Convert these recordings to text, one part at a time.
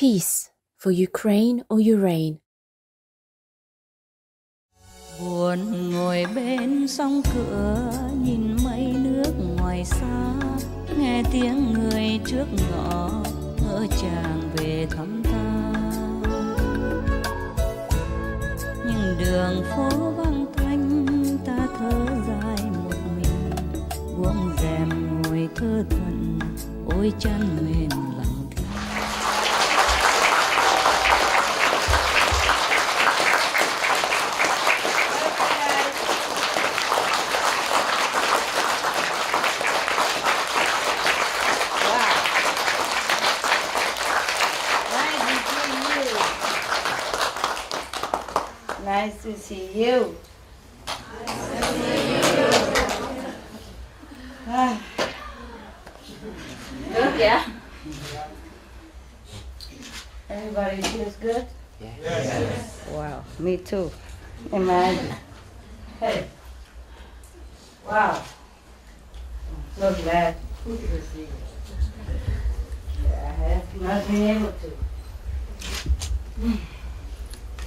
Peace for Ukraine or Ukraine. Buồn ngồi bên sông cửa nhìn mây nước ngoài xa, nghe tiếng người trước ngõ ngỡ chàng về thăm ta. Nhưng đường phố vắng tanh ta thở dài một mình, buông rèm ngồi thơ thẩn ôi chăn mền lặng thinh. Nice to see you. Good, yeah? Everybody feels good? Yes. Wow, me too. Imagine. Hey. Wow. So glad. I have not been able to.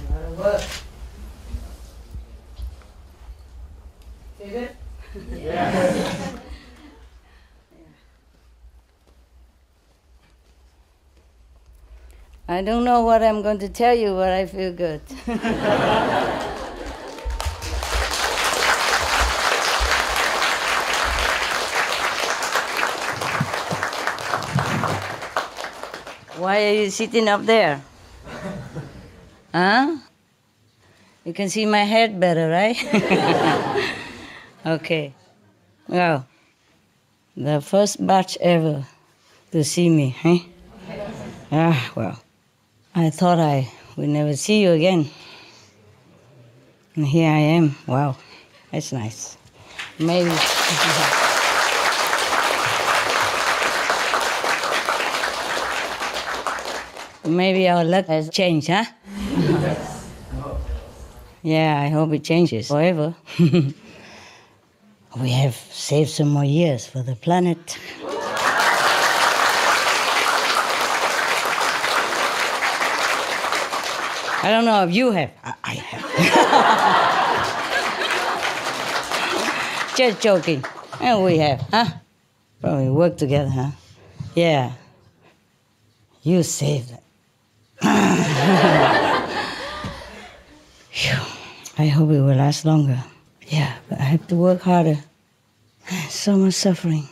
A lot of work. You good? Yeah. I don't know what I'm going to tell you, but I feel good. Why are you sitting up there? Huh? You can see my head better, right? Okay. Well, the first batch ever to see me, eh? Ah, well, I thought I would never see you again. And here I am. Wow, that's nice. Maybe... Maybe our luck has changed, huh? Yeah, I hope it changes forever. We have saved some more years for the planet. I don't know if you have. I have. Just joking. And we have, huh? Probably work together, huh? Yeah. You saved it. I hope it will last longer. Yeah, but I have to work harder. So much suffering.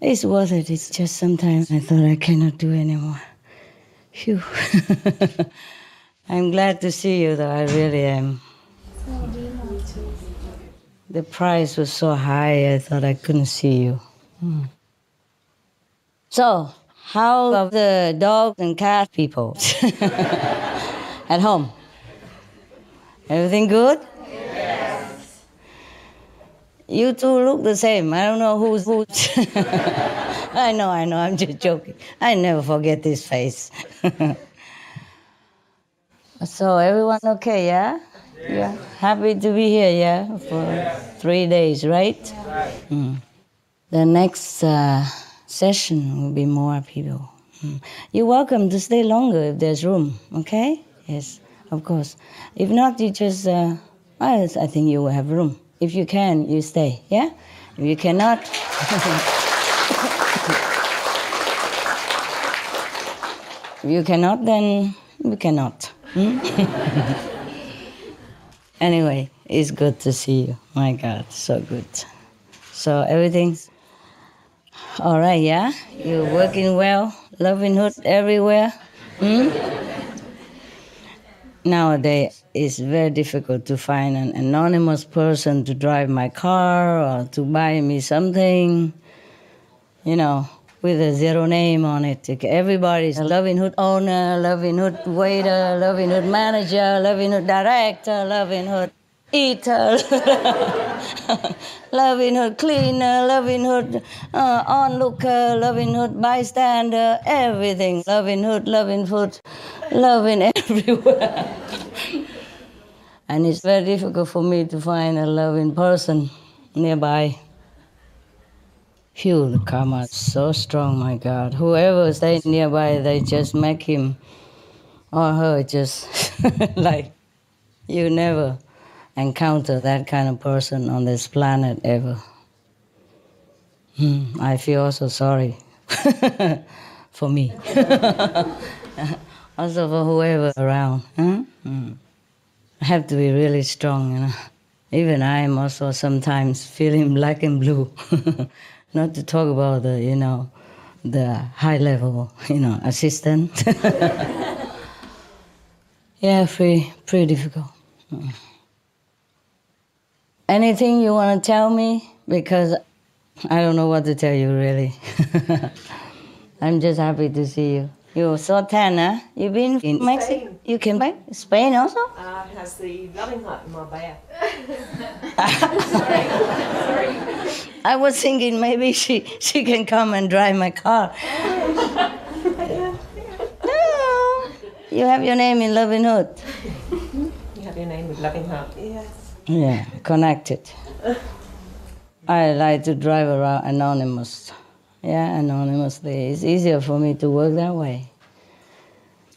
It's worth it. It's just sometimes I thought I cannot do anymore. Phew. I'm glad to see you, though. I really am. The price was so high, I thought I couldn't see you. So, how are the dog and cat people at home? Everything good? Yes. You two look the same. I don't know who's who. I know, I'm just joking. I never forget this face. So everyone okay, yeah? Yeah. Happy to be here, yeah? For 3 days, right? The next session will be more people. You're welcome to stay longer if there's room, okay? Yes, of course. If not, you just, I think you will have room. If you can, you stay, yeah? If you cannot... If you cannot, then you cannot. Anyway, it's good to see you. My God, so good. So everything's all right, yeah? You're working well, loving hood everywhere. Nowadays, it's very difficult to find an anonymous person to drive my car or to buy me something, you know, with a zero name on it. Everybody's a Loving Hood owner, Loving Hood waiter, Loving Hood manager, Loving Hood director, Loving Hood eater, Loving Hood cleaner, Loving Hood onlooker, Loving Hood bystander, everything. Loving Hood, loving food, loving everywhere. And it's very difficult for me to find a loving person nearby. Phew, the karma is so strong, my God. Whoever stays nearby, they just make him or her just like you never encounter that kind of person on this planet ever. I feel also sorry for me. Also for whoever around. I have to be really strong, you know. Even I am also sometimes feeling black and blue. Not to talk about the, you know, the high level, you know, assistant. Yeah, pretty difficult. Anything you want to tell me? Because I don't know what to tell you, really. I'm just happy to see you. You're so tan, huh? You've been in Mexico? Spain. You came back? Spain also? Has the loving heart in my bear. I was thinking maybe she can come and drive my car. No, you have your name in Loving Hood. You have your name with loving heart. Yes. Yeah, connected. I like to drive around anonymous. Yeah, anonymously. It's easier for me to work that way.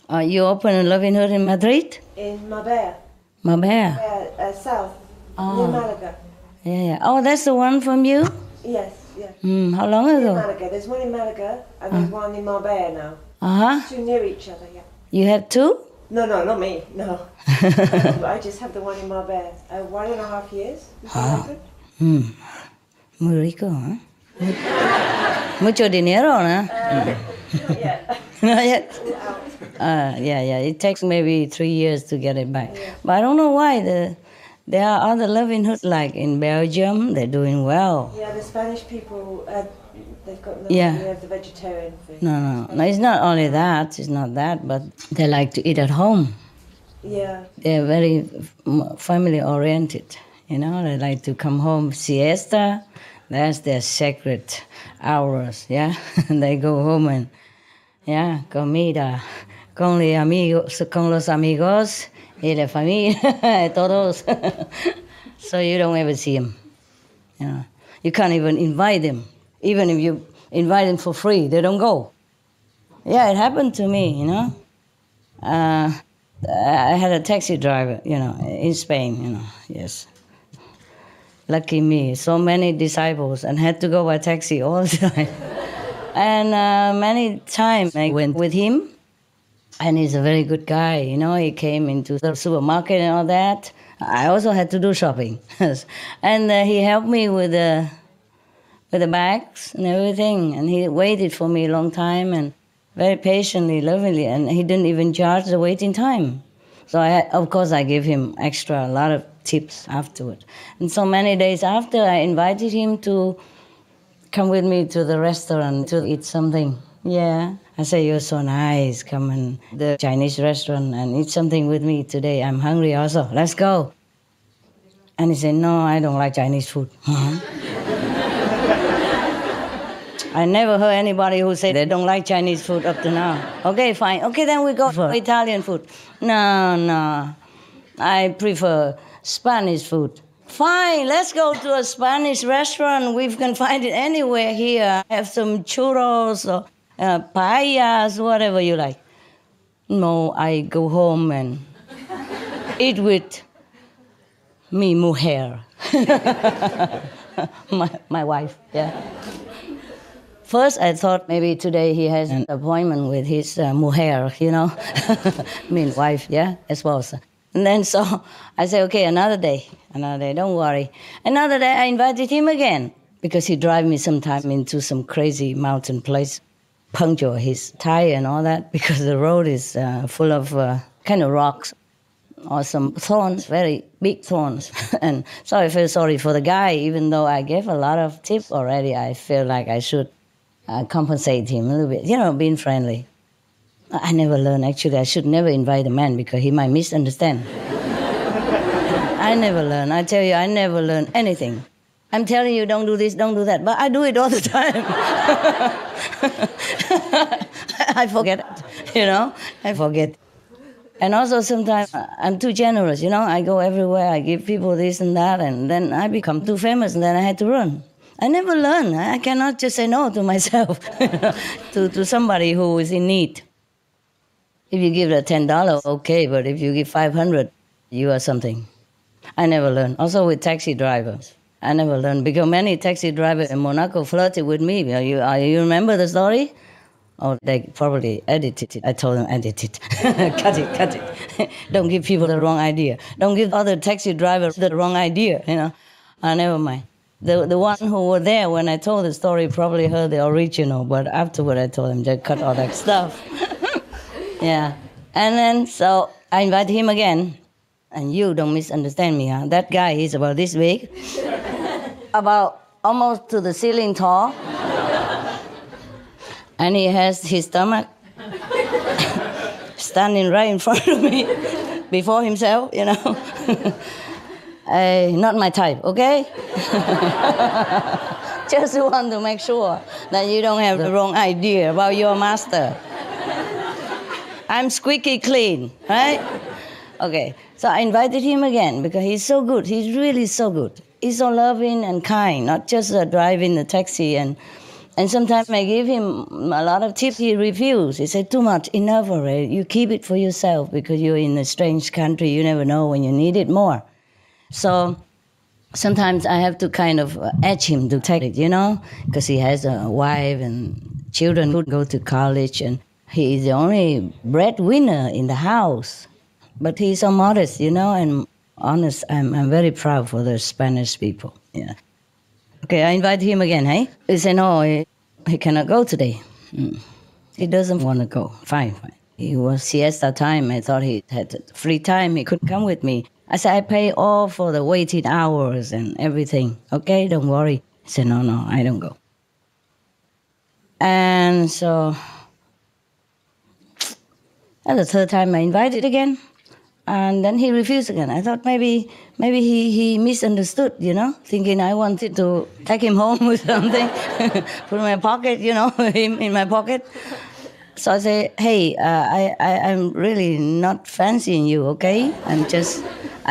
You open a Loving Hood in Madrid? In Marbella. Marbella? South. Oh. Near Malaga. Yeah. Oh, that's the one from you? Yes, yeah. How long Near ago? Malaga. There's one in Malaga and there's one in Marbella now. Uh-huh. Two near each other, yeah. You have two? No, not me, no. I just have the one in Marbella. 1.5 years. Muy rico, huh? Mucho dinero, huh? Not yet. Not yet? All out. Yeah. It takes maybe 3 years to get it back. Yeah. But I don't know why. There are other Loving Hood, like in Belgium, they're doing well. Yeah, the Spanish people, they've got no Yeah. of the vegetarian food. No, it's not only that. It's not that, but they like to eat at home. Yeah. They're very family-oriented. You know, they like to come home, siesta. That's their sacred hours, yeah? And they go home and, yeah, comida con los amigos y la familia, todos. So you don't ever see them. You know, you can't even invite them. Even if you invite them for free, they don't go. Yeah, it happened to me, you know. I had a taxi driver, you know, in Spain, you know, yes. Lucky me, so many disciples, and had to go by taxi all the time. And many times I went with him, and he's a very good guy, you know. He came into the supermarket and all that. I also had to do shopping. And he helped me with the bags and everything, and he waited for me a long time, and very patiently, lovingly, and he didn't even charge the waiting time. So of course I gave him a lot of tips afterward. And so many days after, I invited him to come with me to the restaurant to eat something. Yeah. I said, you're so nice. Come in the Chinese restaurant and eat something with me today. I'm hungry also. Let's go. And he said, no, I don't like Chinese food. I never heard anybody who said they don't like Chinese food up to now. Okay, fine. Okay, then we go for Italian food. No. I prefer Spanish food. Fine, let's go to a Spanish restaurant. We can find it anywhere here. Have some churros or paellas, whatever you like. No, I go home and eat with mi mujer. my wife, yeah. First, I thought maybe today he has an appointment with his mujer, you know, mean wife, yeah, esposa. And then so I said, okay, another day, don't worry. Another day I invited him again because he drive me sometime into some crazy mountain place, puncture his tire and all that because the road is full of kind of rocks or some thorns, very big thorns. And so I feel sorry for the guy, even though I gave a lot of tips already. I feel like I should compensate him a little bit, you know, being friendly. I never learn, actually. I should never invite a man because he might misunderstand. I never learn. I tell you, I never learn anything. I'm telling you, don't do this, don't do that. But I do it all the time. I forget it, you know. I forget. And also sometimes I'm too generous, you know. I go everywhere. I give people this and that. And then I become too famous and then I had to run. I never learn. I cannot just say no to myself, to somebody who is in need. If you give a $10, okay, but if you give 500, you are something. I never learned. Also with taxi drivers, I never learned because many taxi drivers in Monaco flirted with me. You remember the story? Oh, they probably edited it. I told them, edit it. Cut it. Don't give people the wrong idea. Don't give other taxi drivers the wrong idea, you know. Never mind. The one who were there when I told the story probably heard the original, but afterward I told them, just cut all that stuff. Yeah. And then, so I invited him again. And you don't misunderstand me, huh? That guy, he's about this big. About almost to the ceiling tall. And he has his stomach standing right in front of me before himself, you know. Not my type, okay? Just want to make sure that you don't have the wrong idea about your master. I'm squeaky clean, right? Okay, so I invited him again because he's so good. He's really so good. He's so loving and kind, not just driving the taxi. And sometimes I give him a lot of tips. He refused. He said, too much, enough already. You keep it for yourself because you're in a strange country. You never know when you need it more. So sometimes I have to kind of edge him to take it, you know, because he has a wife and children who go to college. And he is the only breadwinner in the house. But he's so modest, you know, and honest. I'm very proud for the Spanish people. Yeah. Okay, I invite him again, hey? He said, no, he cannot go today. He doesn't want to go. Fine. It was siesta time. I thought he had free time. He could come with me. I said, I pay all for the waiting hours and everything. Okay, don't worry. He said, no, I don't go. And so, that's the third time I invited again. And then he refused again. I thought maybe he misunderstood, you know, thinking I wanted to take him home or something, put in my pocket, you know, him in my pocket. So I say, hey, I'm really not fancying you, okay? I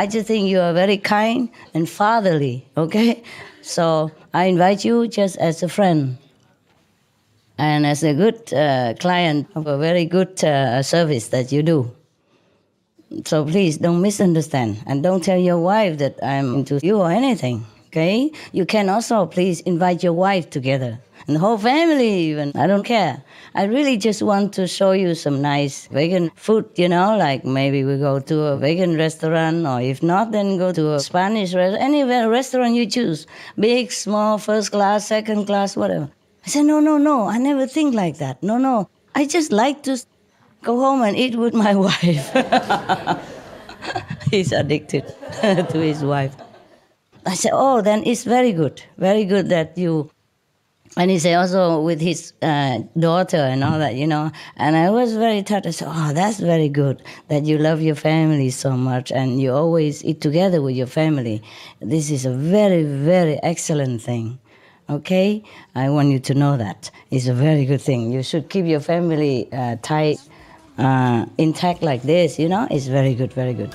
just think you are very kind and fatherly, okay? So I invite you just as a friend and as a good client of a very good service that you do. So please don't misunderstand and don't tell your wife that I'm into you or anything, okay? You can also please invite your wife together and the whole family even. I don't care. I really just want to show you some nice vegan food, you know, like maybe we go to a vegan restaurant or if not, then go to a Spanish restaurant, any restaurant you choose, big, small, first class, second class, whatever. I said, no, I never think like that. No, I just like to go home and eat with my wife. He's addicted to his wife. I said, oh, then it's very good that you... And he said also with his daughter and all that, you know. And I was very touched. I said, oh, that's very good that you love your family so much and you always eat together with your family. This is a very, very excellent thing. Okay? I want you to know that. It's a very good thing. You should keep your family tight, intact like this, you know. It's very good, very good.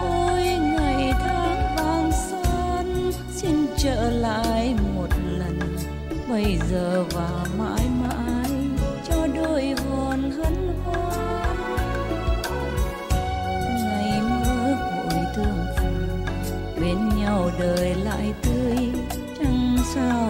Ôi ngày tháng vang son, xin trở lại một lần, bây giờ và mãi mãi cho đôi hồn hân hoan. Ngày mơ hội tương phùng, bên nhau đời lại tươi, chẳng sao